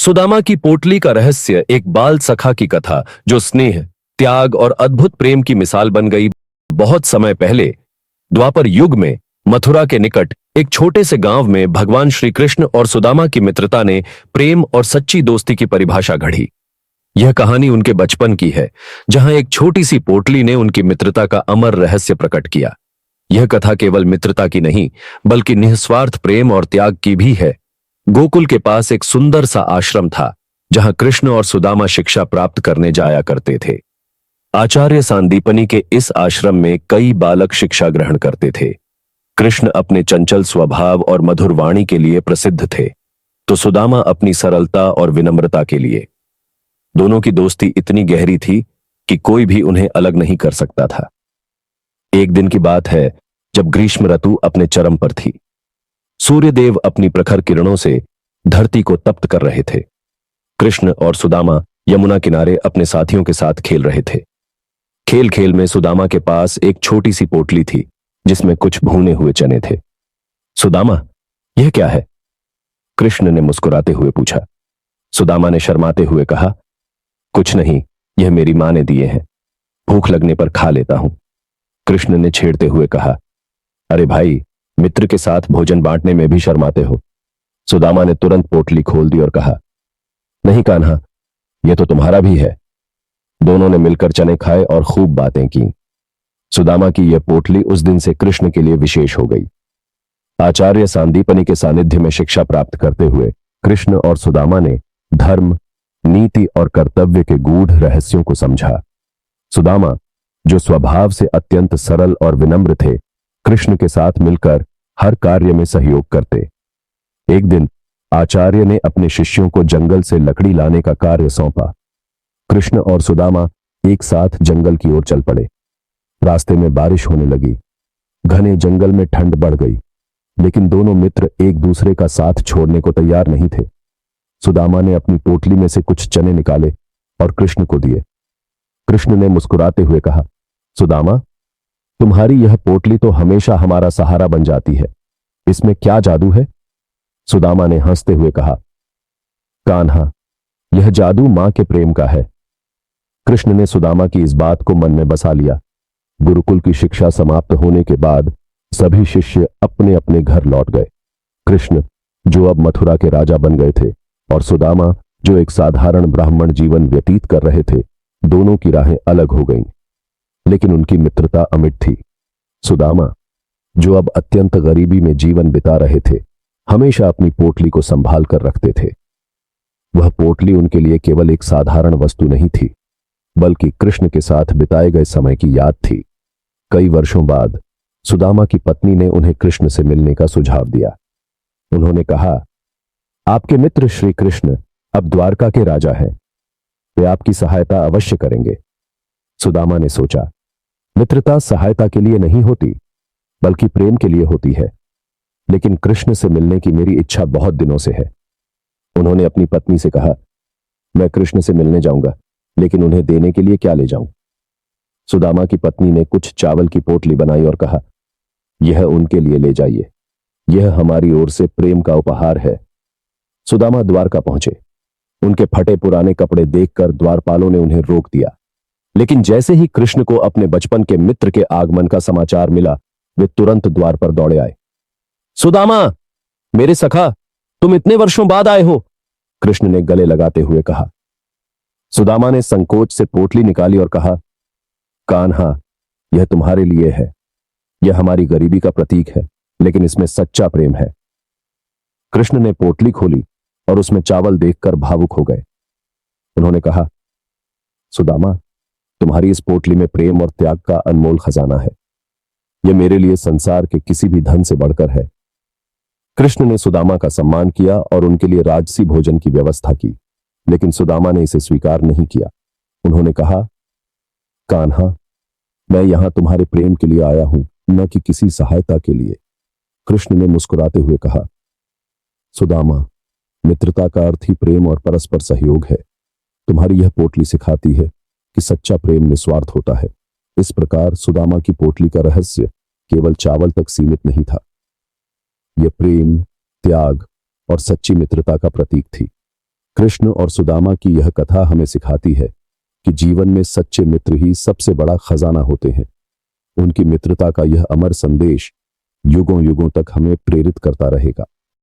सुदामा की पोटली का रहस्य एक बाल सखा की कथा जो स्नेह, त्याग और अद्भुत प्रेम की मिसाल बन गई। बहुत समय पहले द्वापर युग में मथुरा के निकट एक छोटे से गांव में भगवान श्री कृष्ण और सुदामा की मित्रता ने प्रेम और सच्ची दोस्ती की परिभाषा गढ़ी। यह कहानी उनके बचपन की है, जहां एक छोटी सी पोटली ने उनकी मित्रता का अमर रहस्य प्रकट किया। यह कथा केवल मित्रता की नहीं, बल्कि निस्वार्थ प्रेम और त्याग की भी है। गोकुल के पास एक सुंदर सा आश्रम था, जहां कृष्ण और सुदामा शिक्षा प्राप्त करने जाया करते थे। आचार्य सांदीपनि के इस आश्रम में कई बालक शिक्षा ग्रहण करते थे। कृष्ण अपने चंचल स्वभाव और मधुर वाणी के लिए प्रसिद्ध थे, तो सुदामा अपनी सरलता और विनम्रता के लिए। दोनों की दोस्ती इतनी गहरी थी कि कोई भी उन्हें अलग नहीं कर सकता था। एक दिन की बात है, जब ग्रीष्म ऋतु अपने चरम पर थी। सूर्यदेव अपनी प्रखर किरणों से धरती को तप्त कर रहे थे। कृष्ण और सुदामा यमुना किनारे अपने साथियों के साथ खेल रहे थे। खेल खेल में सुदामा के पास एक छोटी सी पोटली थी, जिसमें कुछ भुने हुए चने थे। सुदामा, यह क्या है? कृष्ण ने मुस्कुराते हुए पूछा। सुदामा ने शर्माते हुए कहा, कुछ नहीं, यह मेरी मां ने दिए हैं, भूख लगने पर खा लेता हूं। कृष्ण ने छेड़ते हुए कहा, अरे भाई, मित्र के साथ भोजन बांटने में भी शर्माते हो। सुदामा ने तुरंत पोटली खोल दी और कहा, नहीं कान्हा, यह तो तुम्हारा भी है। दोनों ने मिलकर चने खाए और खूब बातें की। सुदामा की यह पोटली उस दिन से कृष्ण के लिए विशेष हो गई। आचार्य सांदीपनि के सानिध्य में शिक्षा प्राप्त करते हुए कृष्ण और सुदामा ने धर्म, नीति और कर्तव्य के गूढ़ रहस्यों को समझा। सुदामा, जो स्वभाव से अत्यंत सरल और विनम्र थे, कृष्ण के साथ मिलकर हर कार्य में सहयोग करते। एक दिन आचार्य ने अपने शिष्यों को जंगल से लकड़ी लाने का कार्य सौंपा। कृष्ण और सुदामा एक साथ जंगल की ओर चल पड़े। रास्ते में बारिश होने लगी। घने जंगल में ठंड बढ़ गई, लेकिन दोनों मित्र एक दूसरे का साथ छोड़ने को तैयार नहीं थे। सुदामा ने अपनी पोटली में से कुछ चने निकाले और कृष्ण को दिए। कृष्ण ने मुस्कुराते हुए कहा, सुदामा, तुम्हारी यह पोटली तो हमेशा हमारा सहारा बन जाती है, इसमें क्या जादू है? सुदामा ने हंसते हुए कहा, कान्हा, यह जादू मां के प्रेम का है। कृष्ण ने सुदामा की इस बात को मन में बसा लिया। गुरुकुल की शिक्षा समाप्त होने के बाद सभी शिष्य अपने अपने घर लौट गए। कृष्ण, जो अब मथुरा के राजा बन गए थे, और सुदामा, जो एक साधारण ब्राह्मण जीवन व्यतीत कर रहे थे, दोनों की राहें अलग हो गईं, लेकिन उनकी मित्रता अमिट थी। सुदामा, जो अब अत्यंत गरीबी में जीवन बिता रहे थे, हमेशा अपनी पोटली को संभाल कर रखते थे। वह पोटली उनके लिए केवल एक साधारण वस्तु नहीं थी, बल्कि कृष्ण के साथ बिताए गए समय की याद थी। कई वर्षों बाद सुदामा की पत्नी ने उन्हें कृष्ण से मिलने का सुझाव दिया। उन्होंने कहा, आपके मित्र श्री कृष्ण अब द्वारका के राजा हैं, वे आपकी सहायता अवश्य करेंगे। सुदामा ने सोचा, मित्रता सहायता के लिए नहीं होती, बल्कि प्रेम के लिए होती है। लेकिन कृष्ण से मिलने की मेरी इच्छा बहुत दिनों से है। उन्होंने अपनी पत्नी से कहा, मैं कृष्ण से मिलने जाऊंगा, लेकिन उन्हें देने के लिए क्या ले जाऊं? सुदामा की पत्नी ने कुछ चावल की पोटली बनाई और कहा, यह उनके लिए ले जाइए, यह हमारी ओर से प्रेम का उपहार है। सुदामा द्वारका पहुंचे। उनके फटे पुराने कपड़े देखकर द्वारपालों ने उन्हें रोक दिया, लेकिन जैसे ही कृष्ण को अपने बचपन के मित्र के आगमन का समाचार मिला, वे तुरंत द्वार पर दौड़े आए। सुदामा, मेरे सखा, तुम इतने वर्षों बाद आए हो, कृष्ण ने गले लगाते हुए कहा। सुदामा ने संकोच से पोटली निकाली और कहा, कान्हा, यह तुम्हारे लिए है। यह हमारी गरीबी का प्रतीक है, लेकिन इसमें सच्चा प्रेम है। कृष्ण ने पोटली खोली और उसमें चावल देखकर भावुक हो गए। उन्होंने कहा, सुदामा, तुम्हारी इस पोटली में प्रेम और त्याग का अनमोल खजाना है। यह मेरे लिए संसार के किसी भी धन से बढ़कर है। कृष्ण ने सुदामा का सम्मान किया और उनके लिए राजसी भोजन की व्यवस्था की, लेकिन सुदामा ने इसे स्वीकार नहीं किया। उन्होंने कहा, कान्हा, मैं यहां तुम्हारे प्रेम के लिए आया हूं, न कि किसी सहायता के लिए। कृष्ण ने मुस्कुराते हुए कहा, सुदामा, मित्रता का अर्थ ही प्रेम और परस्पर सहयोग है। तुम्हारी यह पोटली सिखाती है कि सच्चा प्रेम निस्वार्थ होता है। इस प्रकार सुदामा की पोटली का रहस्य केवल चावल तक सीमित नहीं था। यह प्रेम, त्याग और सच्ची मित्रता का प्रतीक थी। कृष्ण और सुदामा की यह कथा हमें सिखाती है कि जीवन में सच्चे मित्र ही सबसे बड़ा खजाना होते हैं। उनकी मित्रता का यह अमर संदेश युगों युगों तक हमें प्रेरित करता रहेगा।